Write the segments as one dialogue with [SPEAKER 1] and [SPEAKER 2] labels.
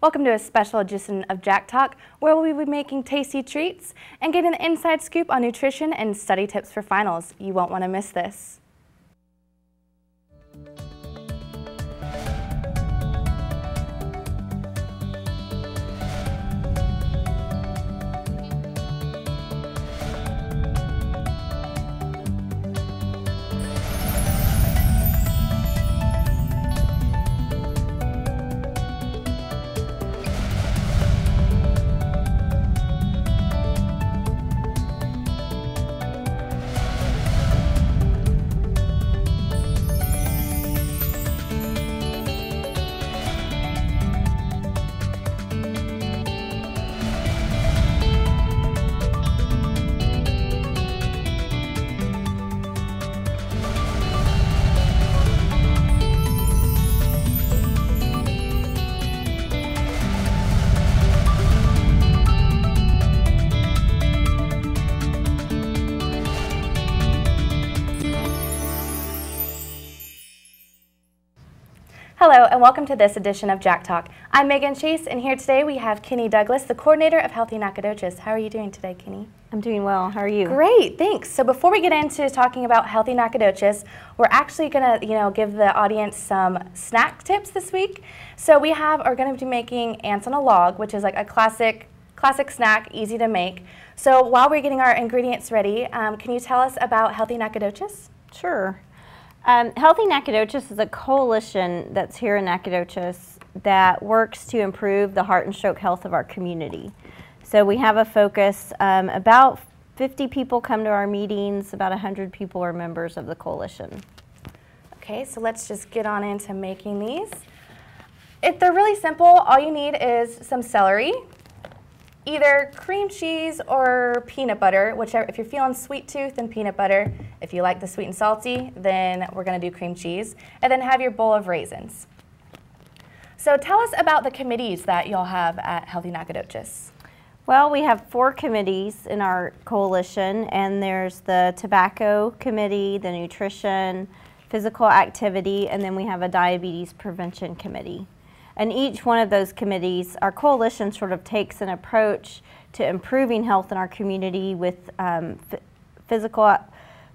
[SPEAKER 1] Welcome to a special edition of Jack Talk, where we'll be making tasty treats and getting the inside scoop on nutrition and study tips for finals. You won't want to miss this. Hello and welcome to this edition of Jack Talk. I'm Megan Chase, and here today we have Kenny Douglas, the coordinator of Healthy Nacogdoches. How are you doing today, Kenny?
[SPEAKER 2] I'm doing well. How are you?
[SPEAKER 1] Great, thanks. So before we get into talking about Healthy Nacogdoches, we're actually going to, give the audience some snack tips this week. So are going to be making ants on a log, which is like a classic snack, easy to make. So while we're getting our ingredients ready, can you tell us about Healthy Nacogdoches?
[SPEAKER 2] Sure. Healthy Nacogdoches is a coalition that's here in Nacogdoches that works to improve the heart and stroke health of our community. So we have a focus, about 50 people come to our meetings, about 100 people are members of the coalition.
[SPEAKER 1] Okay, so let's just get on into making these. They're really simple. All you need is some celery, either cream cheese or peanut butter, whichever. If you're feeling sweet tooth, then peanut butter. If you like the sweet and salty, then we're going to do cream cheese. And then have your bowl of raisins. So tell us about the committees that y'all have at Healthy Nacogdoches.
[SPEAKER 2] Well, we have 4 committees in our coalition, and there's the tobacco committee, the nutrition, physical activity, and then we have a diabetes prevention committee. And each one of those committees, our coalition sort of takes an approach to improving health in our community with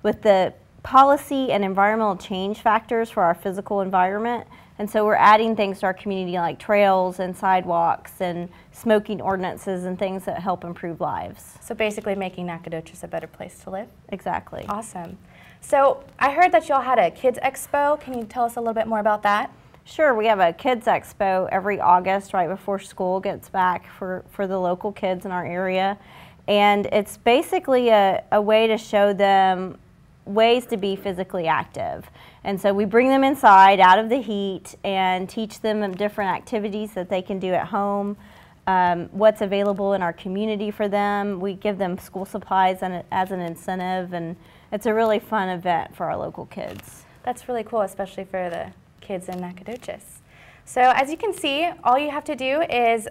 [SPEAKER 2] with the policy and environmental change factors for our physical environment. And so we're adding things to our community like trails and sidewalks and smoking ordinances and things that help improve lives.
[SPEAKER 1] So basically making Nacogdoches a better place to live?
[SPEAKER 2] Exactly.
[SPEAKER 1] Awesome. So I heard that y'all had a kids expo. Can you tell us a little bit more about that?
[SPEAKER 2] Sure, we have a kids expo every August right before school gets back for the local kids in our area. And it's basically a way to show them ways to be physically active. And so we bring them inside out of the heat and teach them different activities that they can do at home, what's available in our community for them. We give them school supplies as an incentive, and it's a really fun event for our local kids.
[SPEAKER 1] That's really cool, especially for the kids in Nacogdoches. So as you can see, all you have to do is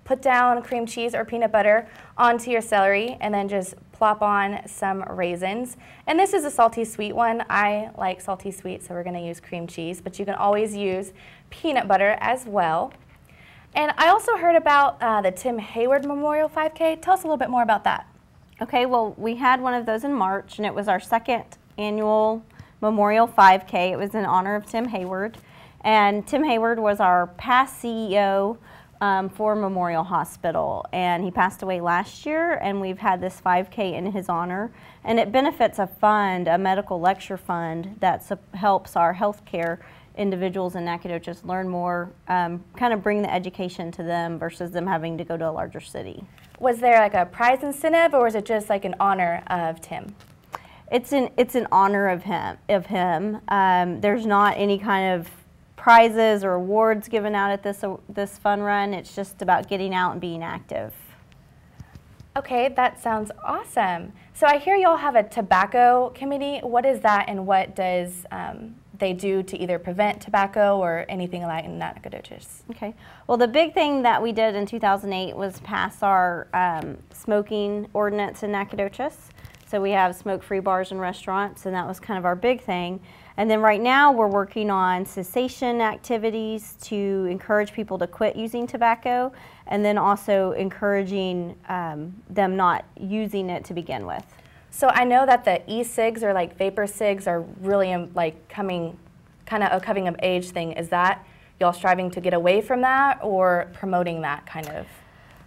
[SPEAKER 1] put down cream cheese or peanut butter onto your celery and then just plop on some raisins. And this is a salty sweet one. I like salty sweet, so we're going to use cream cheese, but you can always use peanut butter as well. And I also heard about the Tim Hayward Memorial 5K. Tell us a little bit more about that.
[SPEAKER 2] Okay, well, we had one of those in March, and it was our 2nd annual Memorial 5K. It was in honor of Tim Hayward. And Tim Hayward was our past CEO for Memorial Hospital, and he passed away last year, and we've had this 5K in his honor, and it benefits a medical lecture fund that helps our healthcare individuals in Nacogdoches learn more, kind of bring the education to them versus them having to go to a larger city.
[SPEAKER 1] Was there like a prize incentive, or was it just like an honor of Tim?
[SPEAKER 2] It's an honor of him. There's not any kind of prizes or awards given out at this fun run. It's just about getting out and being active.
[SPEAKER 1] Okay, that sounds awesome. So I hear y'all have a tobacco committee. What is that, and what does they do to either prevent tobacco or anything like in Nacogdoches?
[SPEAKER 2] Okay. Well, the big thing that we did in 2008 was pass our smoking ordinance in Nacogdoches. So we have smoke-free bars and restaurants, and that was kind of our big thing. And then right now we're working on cessation activities to encourage people to quit using tobacco, and then also encouraging them not using it to begin with.
[SPEAKER 1] So I know that the e-cigs or like vapor cigs are really like coming of age thing. Is that y'all striving to get away from that or promoting that kind of?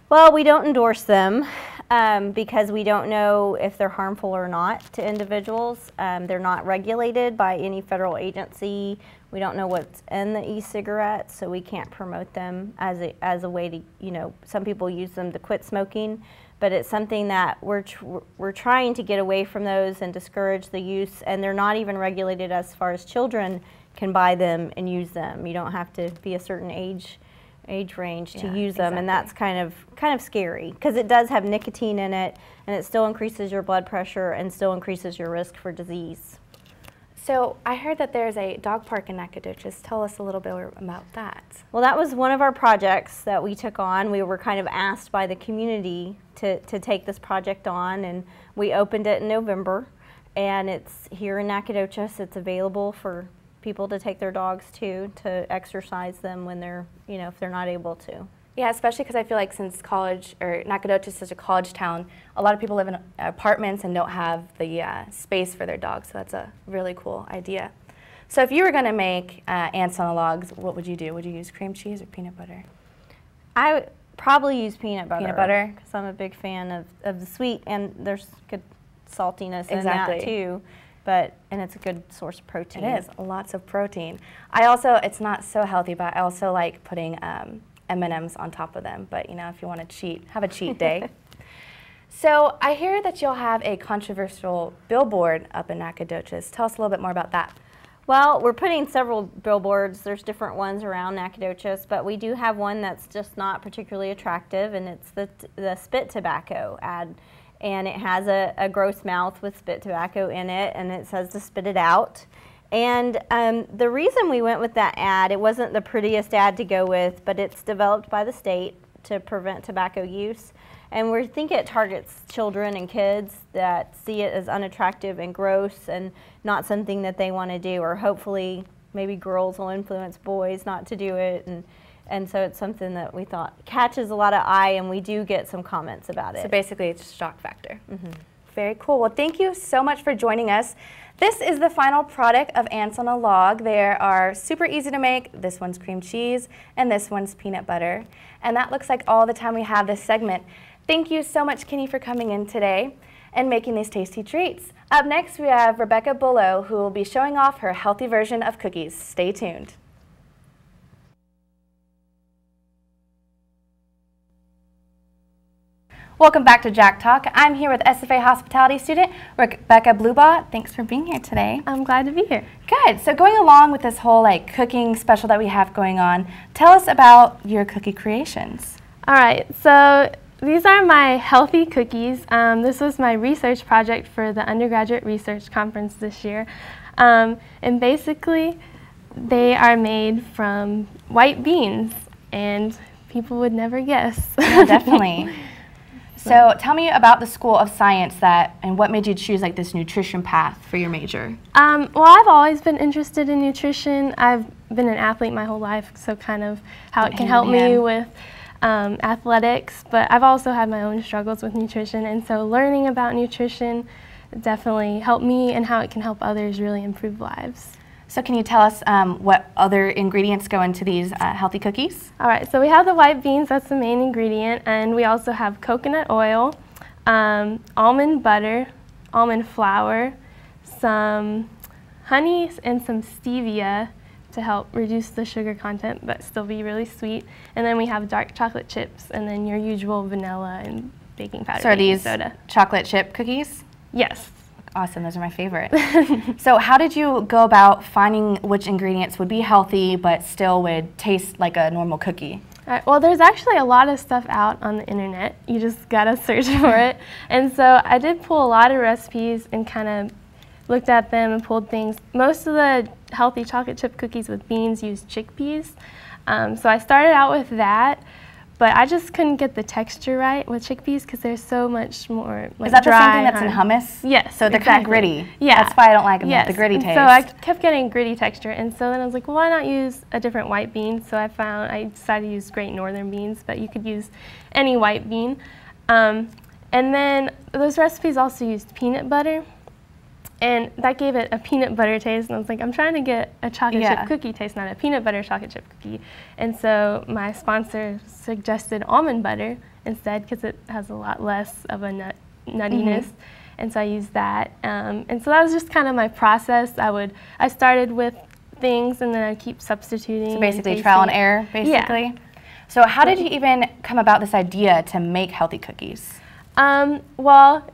[SPEAKER 2] Well, we don't endorse them because we don't know if they're harmful or not to individuals. They're not regulated by any federal agency. We don't know what's in the e-cigarettes, so we can't promote them as a way to, you know, some people use them to quit smoking, but it's something that we're trying to get away from those and discourage the use, and they're not even regulated as far as children can buy them and use them. You don't have to be a certain age range to use them, and that's kind of scary because it does have nicotine in it, and it still increases your blood pressure and still increases your risk for disease.
[SPEAKER 1] So I heard that there's a dog park in Nacogdoches. Tell us a little bit about that.
[SPEAKER 2] Well, that was one of our projects that we took on. We were kind of asked by the community to take this project on, and we opened it in November, and it's here in Nacogdoches. It's available for people to take their dogs to exercise them when they're, you know, if they're not able to.
[SPEAKER 1] Yeah, especially because I feel like since college, or Nacogdoches is such a college town, a lot of people live in apartments and don't have the space for their dogs, so that's a really cool idea. So if you were going to make ants on a log, what would you do? Would you use cream cheese or peanut butter?
[SPEAKER 2] I would probably use peanut butter.
[SPEAKER 1] Peanut butter?
[SPEAKER 2] Because I'm a big fan of the sweet, and there's good saltiness in
[SPEAKER 1] Exactly.
[SPEAKER 2] that too. And it's a good source of protein.
[SPEAKER 1] It is, lots of protein. I also, it's not so healthy, but I also like putting M&Ms on top of them. But you know, if you want to cheat, have a cheat day. So I hear that you'll have a controversial billboard up in Nacogdoches. Tell us a little bit more about that.
[SPEAKER 2] Well, we're putting several billboards. There's different ones around Nacogdoches, but we do have one that's just not particularly attractive, and it's the spit tobacco ad. And it has a gross mouth with spit tobacco in it, and it says to spit it out. And the reason we went with that ad, it wasn't the prettiest ad to go with, but it's developed by the state to prevent tobacco use. And we think it targets children and kids that see it as unattractive and gross and not something that they want to do, or hopefully maybe girls will influence boys not to do it. And so it's something that we thought catches a lot of eye, and we do get some comments about it.
[SPEAKER 1] So basically it's shock factor. Mm-hmm. Very cool. Well, thank you so much for joining us. This is the final product of Ants on a Log. They are super easy to make. This one's cream cheese, and this one's peanut butter. And that looks like all the time we have this segment. Thank you so much, Kenny, for coming in today and making these tasty treats. Up next, we have Rebecca Bullough, who will be showing off her healthy version of cookies. Stay tuned. Welcome back to Jack Talk. I'm here with SFA hospitality student Rebecca Blubaugh. Thanks for being here today.
[SPEAKER 3] I'm glad to be here.
[SPEAKER 1] Good. So going along with this whole cooking special that we have going on, tell us about your cookie creations.
[SPEAKER 3] All right. So these are my healthy cookies. This was my research project for the undergraduate research conference this year. And basically, they are made from white beans, and people would never guess.
[SPEAKER 1] Yeah, definitely. So tell me about the School of Science and what made you choose this nutrition path for your major?
[SPEAKER 3] Well, I've always been interested in nutrition. I've been an athlete my whole life, so kind of how it can help me with athletics, but I've also had my own struggles with nutrition, and so learning about nutrition definitely helped me and how it can help others really improve lives.
[SPEAKER 1] So can you tell us what other ingredients go into these healthy cookies?
[SPEAKER 3] All right, so we have the white beans, that's the main ingredient, and we also have coconut oil, almond butter, almond flour, some honey, and some stevia to help reduce the sugar content but still be really sweet. And then we have dark chocolate chips, and then your usual vanilla and baking powder.
[SPEAKER 1] So are these
[SPEAKER 3] soda.
[SPEAKER 1] Chocolate chip cookies?
[SPEAKER 3] Yes.
[SPEAKER 1] Awesome, those are my favorite. So how did you go about finding which ingredients would be healthy but still would taste like a normal cookie?
[SPEAKER 3] All right, well, there's actually a lot of stuff out on the internet. You just gotta search for it. And so I did pull a lot of recipes and kind of looked at them and pulled things. Most of the healthy chocolate chip cookies with beans use chickpeas. So I started out with that, but I just couldn't get the texture right with chickpeas because they're so much more like
[SPEAKER 1] Is that the
[SPEAKER 3] dry,
[SPEAKER 1] same thing that's in
[SPEAKER 3] hard.
[SPEAKER 1] hummus?
[SPEAKER 3] Yes.
[SPEAKER 1] So they're kind of gritty.
[SPEAKER 3] Yeah.
[SPEAKER 1] That's why I don't like them,
[SPEAKER 3] Yes.
[SPEAKER 1] the gritty
[SPEAKER 3] And
[SPEAKER 1] taste.
[SPEAKER 3] so I kept getting gritty texture, and so then I was like, well, why not use a different white bean? So I decided to use Great Northern beans, but you could use any white bean. And then those recipes also used peanut butter. And that gave it a peanut butter taste, and I was like, I'm trying to get a chocolate chip cookie taste, not a peanut butter chocolate chip cookie. And so my sponsor suggested almond butter instead because it has a lot less of a nuttiness. And so I used that. And so that was just kind of my process. I started with things, and then I'd keep substituting.
[SPEAKER 1] So basically trial and error, basically?
[SPEAKER 3] Yeah.
[SPEAKER 1] So how did you even come about this idea to make healthy cookies?
[SPEAKER 3] Well,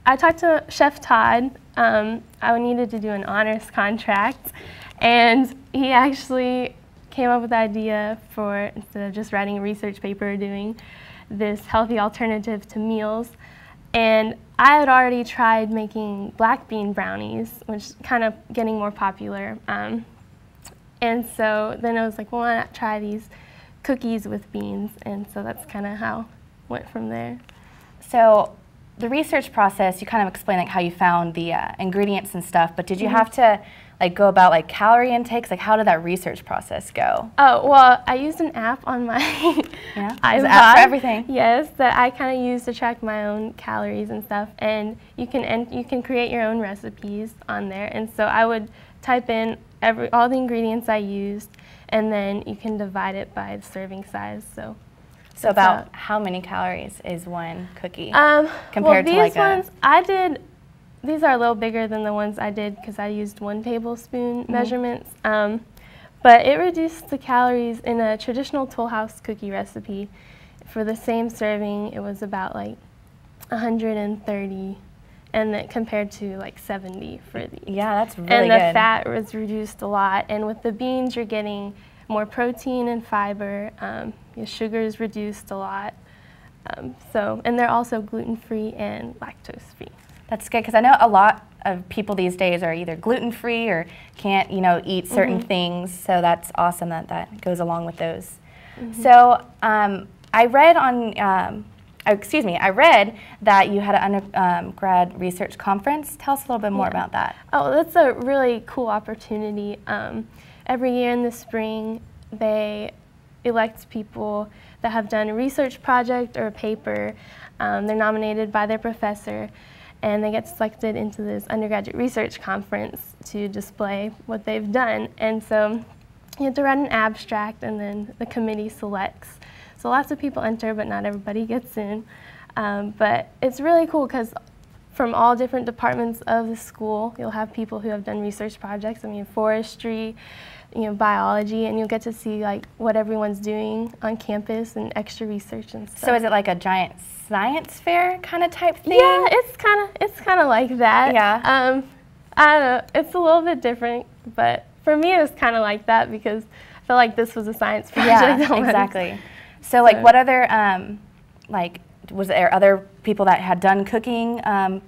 [SPEAKER 3] I talked to Chef Todd. I needed to do an honors contract, and he actually came up with the idea for, instead of just writing a research paper, doing this healthy alternative to meals. And I had already tried making black bean brownies, which kind of getting more popular. And so then I was like, well, why not try these cookies with beans? And so that's kind of how it went from there.
[SPEAKER 1] So the research process, you kind of explained like how you found the ingredients and stuff, but did you have to like go about like calorie intakes? Like how did that research process go?
[SPEAKER 3] Oh, well, I used an app on my
[SPEAKER 1] Yeah,
[SPEAKER 3] iPod.
[SPEAKER 1] there's an app for everything.
[SPEAKER 3] Yes, that I kind of use to track my own calories and stuff, and you can create your own recipes on there. And so I would type in all the ingredients I used, and then you can divide it by the serving size.
[SPEAKER 1] So about how many calories is one cookie
[SPEAKER 3] well,
[SPEAKER 1] compared to like
[SPEAKER 3] these ones I did. These are a little bigger than the ones I did because I used 1 tablespoon measurements. But it reduced the calories in a traditional Toll House cookie recipe. For the same serving, it was about like 130, and that compared to like 70 for these.
[SPEAKER 1] Yeah, that's really
[SPEAKER 3] and the
[SPEAKER 1] good.
[SPEAKER 3] fat was reduced a lot. And with the beans, you're getting more protein and fiber. Your sugar is reduced a lot. And they're also gluten-free and lactose-free.
[SPEAKER 1] That's good because I know a lot of people these days are either gluten-free or can't, eat certain things. So that's awesome that goes along with those. So I read I read that you had an undergrad research conference. Tell us a little bit more about that.
[SPEAKER 3] Oh, that's a really cool opportunity. Every year in the spring, they elect people that have done a research project or a paper. They're nominated by their professor, and they get selected into this undergraduate research conference to display what they've done. And so you have to write an abstract, and then the committee selects. So lots of people enter, but not everybody gets in. But it's really cool because from all different departments of the school, you'll have people who have done research projects. I mean, forestry, biology, and you'll get to see like what everyone's doing on campus and extra research and stuff.
[SPEAKER 1] So is it like a giant science fair kind of type thing?
[SPEAKER 3] Yeah, it's kind of like that.
[SPEAKER 1] Yeah.
[SPEAKER 3] I don't know. It's a little bit different, but for me, it was kind of like that because I felt like this was a science project.
[SPEAKER 1] Yeah, exactly. So like, what other was there other people that had done cooking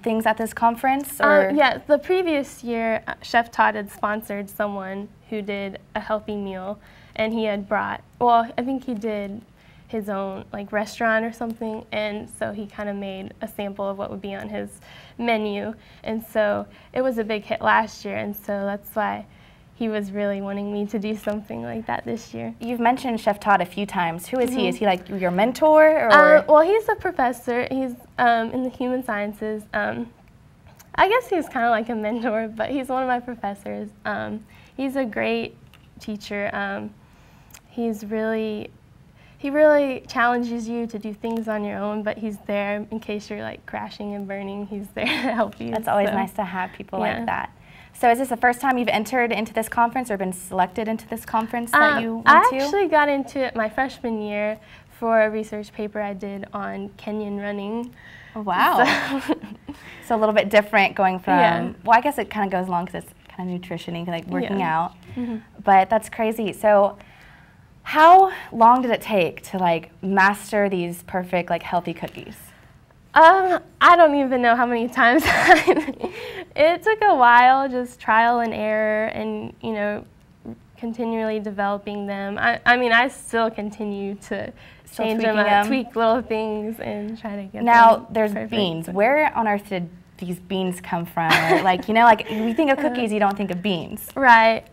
[SPEAKER 1] things at this conference? Or?
[SPEAKER 3] Yeah, the previous year, Chef Todd had sponsored someone who did a healthy meal, and he had brought, well, I think he did his own like restaurant or something, and so he kind of made a sample of what would be on his menu, and so it was a big hit last year, and so that's why he was really wanting me to do something like that this year.
[SPEAKER 1] You've mentioned Chef Todd a few times. Who is he? Is he like your mentor? Or?
[SPEAKER 3] Well, he's a professor. He's in the human sciences. I guess he's kind of like a mentor, but he's one of my professors. He's a great teacher. He really challenges you to do things on your own, but he's there in case you're like crashing and burning. He's there to help you.
[SPEAKER 1] That's always nice to have people like that. So is this the first time you've entered into this conference or been selected into this conference that you went to?
[SPEAKER 3] I actually got into it my freshman year for a research paper I did on Kenyan running.
[SPEAKER 1] Oh, wow. So a little bit different going from, well, I guess it kind of goes along because it's kind of nutrition-y, like working out. But that's crazy. So how long did it take to like master these perfect like healthy cookies?
[SPEAKER 3] I don't even know how many times. It took a while, just trial and error, and continually developing them. I mean, I still continue to change them up, tweak little things, and try to get
[SPEAKER 1] now,
[SPEAKER 3] them
[SPEAKER 1] there's
[SPEAKER 3] perfect.
[SPEAKER 1] beans. Where on earth did these beans come from? Or like, you know, like we think of cookies, you don't think of beans.
[SPEAKER 3] Right.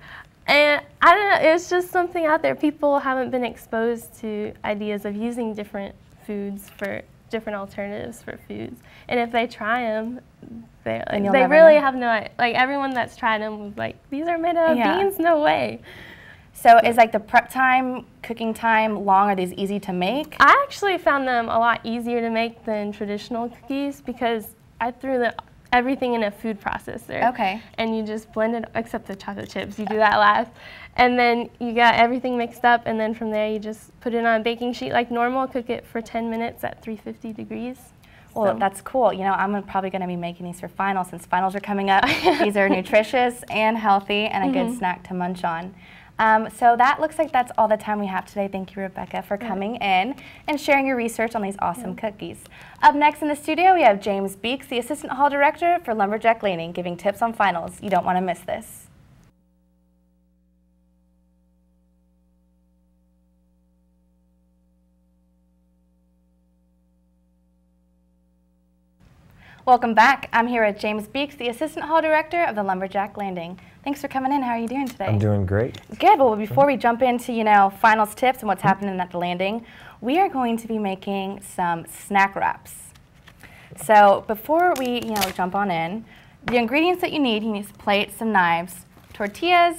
[SPEAKER 3] And I don't know, it's just something out there. People haven't been exposed to ideas of using different foods for different alternatives for foods. And if they try them, they really have no, like everyone that's tried them was like, these are made out of beans? No way.
[SPEAKER 1] So is like the prep time, cooking time long? Are these easy to make?
[SPEAKER 3] I actually found them a lot easier to make than traditional cookies because I threw everything in a food processor. Okay. And you just blend it, except the chocolate chips, you do that last. And then you got everything mixed up, and then from there you just put it on a baking sheet like normal, cook it for 10 minutes at 350 degrees.
[SPEAKER 1] Well, that's cool. You know, I'm probably going to be making these for finals since finals are coming up. These are nutritious and healthy and a good snack to munch on. So that looks like that's all the time we have today. Thank you, Rebecca, for coming in and sharing your research on these awesome cookies. Up next in the studio, we have James Beeks, the Assistant Hall Director for Lumberjack Landing, giving tips on finals. You don't want to miss this. Welcome back. I'm here with James Beeks, the Assistant Hall Director of the Lumberjack Landing. Thanks for coming in. How are you doing today?
[SPEAKER 4] I'm doing great.
[SPEAKER 1] Good. Well, before we jump into, finals tips and what's happening at the landing, we are going to be making some snack wraps. So before we, jump on in, the ingredients that you need some plates, some knives, tortillas.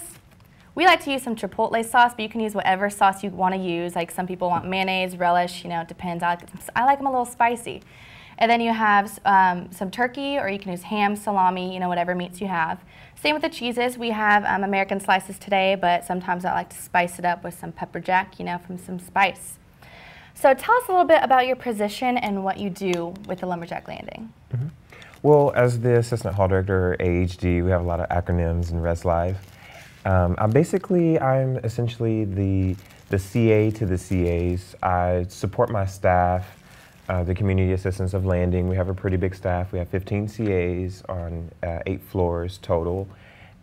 [SPEAKER 1] We like to use some chipotle sauce, but you can use whatever sauce you want to use. Like some people want mayonnaise, relish, it depends. I like them a little spicy. And then you have some turkey, or you can use ham, salami, whatever meats you have. Same with the cheeses. We have American slices today, but sometimes I like to spice it up with some pepper jack, from some spice. So tell us a little bit about your position and what you do with the Lumberjack Landing.
[SPEAKER 4] Mm-hmm. Well, as the Assistant Hall Director, or AHD, we have a lot of acronyms in Res Live. I'm essentially the CA to the CAs. I support my staff. The community assistants of Landing. We have a pretty big staff. We have 15 CAs on 8 floors total.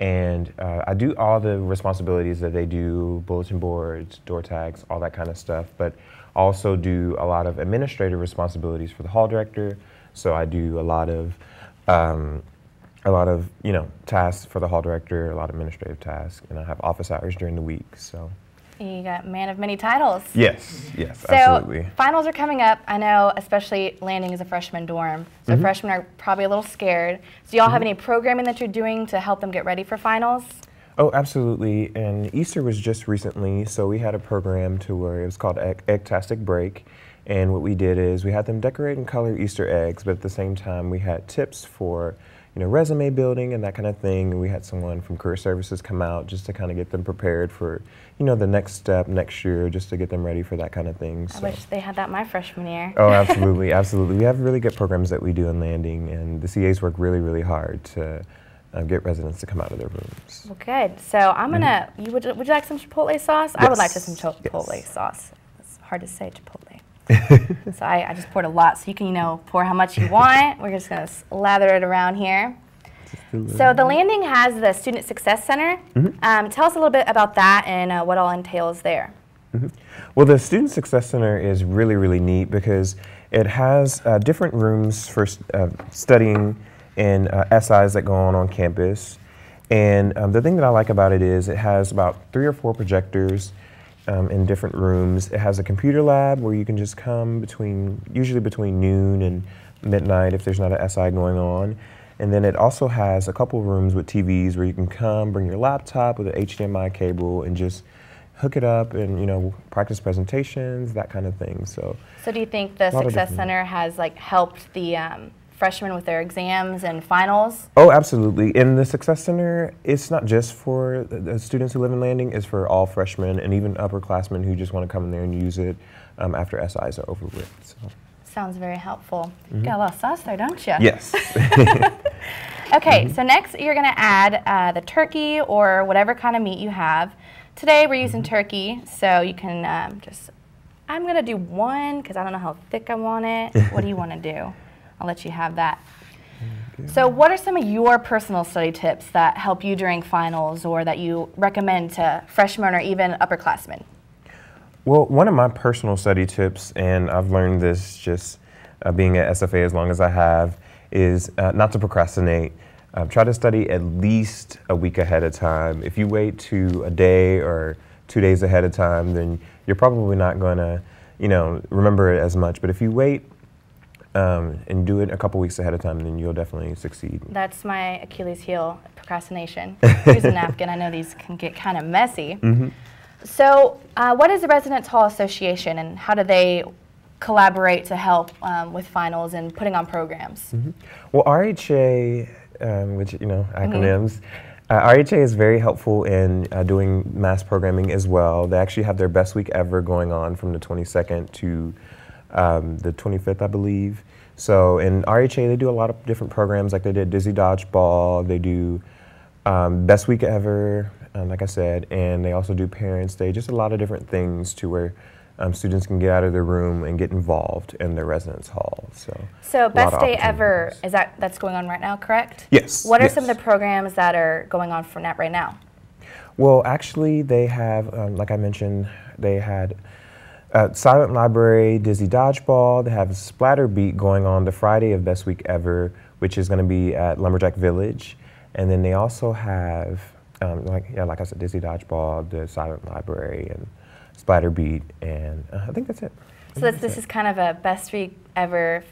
[SPEAKER 4] And I do all the responsibilities that they do, bulletin boards, door tags, all that kind of stuff, but also do a lot of administrative responsibilities for the hall director. So I do a lot of tasks for the hall director, a lot of administrative tasks, and I have office hours during the week. So.
[SPEAKER 1] You got man of many titles.
[SPEAKER 4] Yes, absolutely.
[SPEAKER 1] So finals are coming up. I know, especially Landing is a freshman dorm, so freshmen are probably a little scared. Do y'all have any programming that you're doing to help them get ready for finals?
[SPEAKER 4] Oh, absolutely. And Easter was just recently, so we had a program to where it was called Egg-tastic Break. And what we did is we had them decorate and color Easter eggs, but at the same time we had tips for resume building and that kind of thing. And we had someone from Career Services come out just to kind of get them prepared for, the next step next year, just to get them ready for that kind of thing.
[SPEAKER 1] I wish they had that my freshman year.
[SPEAKER 4] Oh, absolutely, absolutely. We have really good programs that we do in Landing, and the CAs work really, really hard to get residents to come out of their rooms.
[SPEAKER 1] Well, good. So I'm gonna. Would you like some chipotle sauce? Yes. I would like some chipotle sauce. It's hard to say chipotle. So I just poured a lot, so you can pour how much you want. We're just gonna lather it around here. So the Landing has the Student Success Center. Tell us a little bit about that and what all entails there.
[SPEAKER 4] Well, the Student Success Center is really, really neat because it has different rooms for studying in SIs that go on campus. And the thing that I like about it is it has about 3 or 4 projectors in different rooms. It has a computer lab where you can just come usually between noon and midnight if there's not an SI going on. And then it also has a couple rooms with TVs where you can come, bring your laptop with an HDMI cable and just hook it up and, practice presentations, that kind of thing. So
[SPEAKER 1] do you think the Success Center has helped the freshmen with their exams and finals?
[SPEAKER 4] Oh, absolutely. In the Success Center, it's not just for the students who live in Landing, it's for all freshmen and even upperclassmen who just want to come in there and use it after SIs are over with. So.
[SPEAKER 1] Sounds very helpful. You got a lot of sauce there, don't you?
[SPEAKER 4] Yes.
[SPEAKER 1] Okay, so next you're going to add the turkey or whatever kind of meat you have. Today we're using turkey, so you can I'm going to do 1 because I don't know how thick I want it. What do you want to do? I'll let you have that. So what are some of your personal study tips that help you during finals or that you recommend to freshmen or even upperclassmen?
[SPEAKER 4] Well, one of my personal study tips, and I've learned this just being at SFA as long as I have, is not to procrastinate. Try to study at least a week ahead of time. If you wait to a day or 2 days ahead of time, then you're probably not going to, remember it as much. But if you wait and do it a couple weeks ahead of time, then you'll definitely succeed.
[SPEAKER 1] That's my Achilles heel, procrastination. Use a napkin. I know these can get kind of messy.
[SPEAKER 4] Mm-hmm.
[SPEAKER 1] So what is the Residence Hall Association, and how do they collaborate to help with finals and putting on programs?
[SPEAKER 4] Mm-hmm. Well, RHA, which, acronyms, RHA is very helpful in doing mass programming as well. They actually have their best week ever going on from the 22nd to the 25th, I believe. So in RHA, they do a lot of different programs, like they did Dizzy Dodgeball, they do best week ever, like I said, and they also do Parents' Day, just a lot of different things to where students can get out of their room and get involved in their residence hall.
[SPEAKER 1] So Best Day Ever, that's going on right now, correct?
[SPEAKER 4] Yes.
[SPEAKER 1] What are some of the programs that are going on for right now?
[SPEAKER 4] Well, actually, they have, like I mentioned, they had Silent Library, Dizzy Dodgeball. They have Splatter Beat going on the Friday of Best Week Ever, which is going to be at Lumberjack Village. And then they also have, like I said, Dizzy Dodgeball, the Silent Library, and Splatter Beat, and I think that's it.
[SPEAKER 1] So this is kind of a Best Week Ever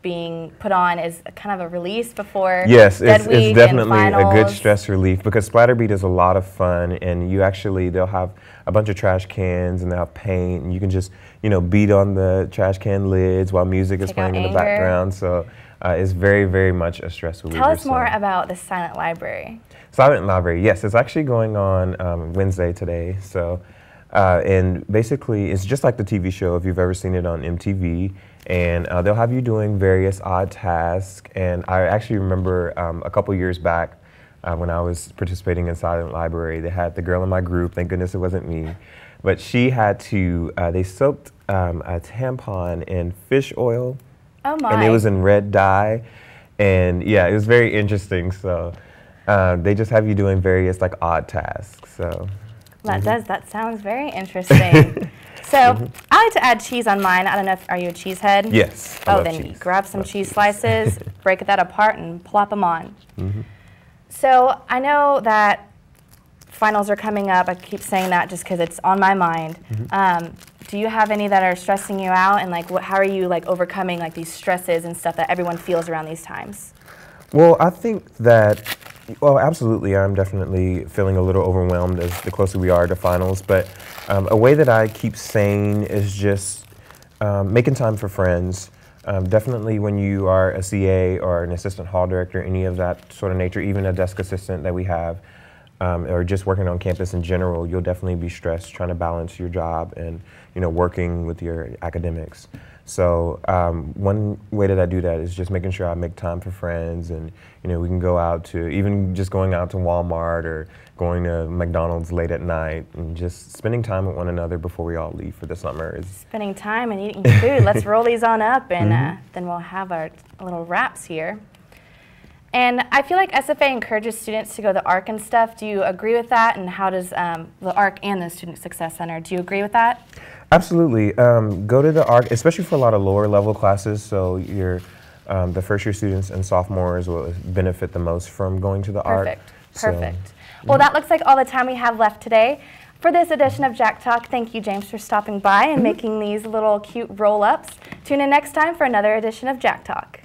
[SPEAKER 1] being put on as kind of a release before
[SPEAKER 4] Yes,
[SPEAKER 1] Dead Week
[SPEAKER 4] it's definitely
[SPEAKER 1] and
[SPEAKER 4] a good
[SPEAKER 1] finals.
[SPEAKER 4] stress relief, because Splatter Beat is a lot of fun, and they'll have a bunch of trash cans and they'll have paint, and you can just, beat on the trash can lids while music is playing in the background. So it's very, very much a stress reliever.
[SPEAKER 1] Tell us more about the Silent Library.
[SPEAKER 4] Silent Library, yes, it's actually going on Wednesday today. So, and basically, it's just like the TV show, if you've ever seen it on MTV. And they'll have you doing various odd tasks. And I actually remember a couple years back when I was participating in Silent Library, they had the girl in my group, thank goodness it wasn't me, but she had to, they soaked a tampon in fish oil.
[SPEAKER 1] Oh my.
[SPEAKER 4] And it was in red dye. And yeah, it was very interesting. So they just have you doing various odd tasks. So.
[SPEAKER 1] That sounds very interesting. So I like to add cheese on mine. I don't know are you a cheese head?
[SPEAKER 4] Yes.
[SPEAKER 1] Oh, then you grab some cheese slices, break that apart, and plop them on.
[SPEAKER 4] Mm-hmm.
[SPEAKER 1] So I know that finals are coming up. I keep saying that just because it's on my mind.
[SPEAKER 4] Mm-hmm.
[SPEAKER 1] Do you have any that are stressing you out, and how are you overcoming these stresses and stuff that everyone feels around these times?
[SPEAKER 4] Well, I think that, absolutely, I'm definitely feeling a little overwhelmed as the closer we are to finals, but a way that I keep sane is just making time for friends. Definitely when you are a CA or an assistant hall director, any of that sort of nature, even a desk assistant that we have, or just working on campus in general, you'll definitely be stressed trying to balance your job and working with your academics. So one way that I do that is just making sure I make time for friends, and we can go out to, even just going out to Walmart or going to McDonald's late at night, and just spending time with one another before we all leave for the summer.
[SPEAKER 1] Spending time and eating food. Let's roll these on up, and then we'll have our little wraps here. And I feel like SFA encourages students to go to the ARC and stuff. Do you agree with that? And how does the ARC and the Student Success Center, do you agree with that?
[SPEAKER 4] Absolutely. Go to the ARC, especially for a lot of lower level classes. So the first year students and sophomores will benefit the most from going to the ARC.
[SPEAKER 1] Perfect. Well, that looks like all the time we have left today. For this edition of Jack Talk, thank you, James, for stopping by and making these little cute roll-ups. Tune in next time for another edition of Jack Talk.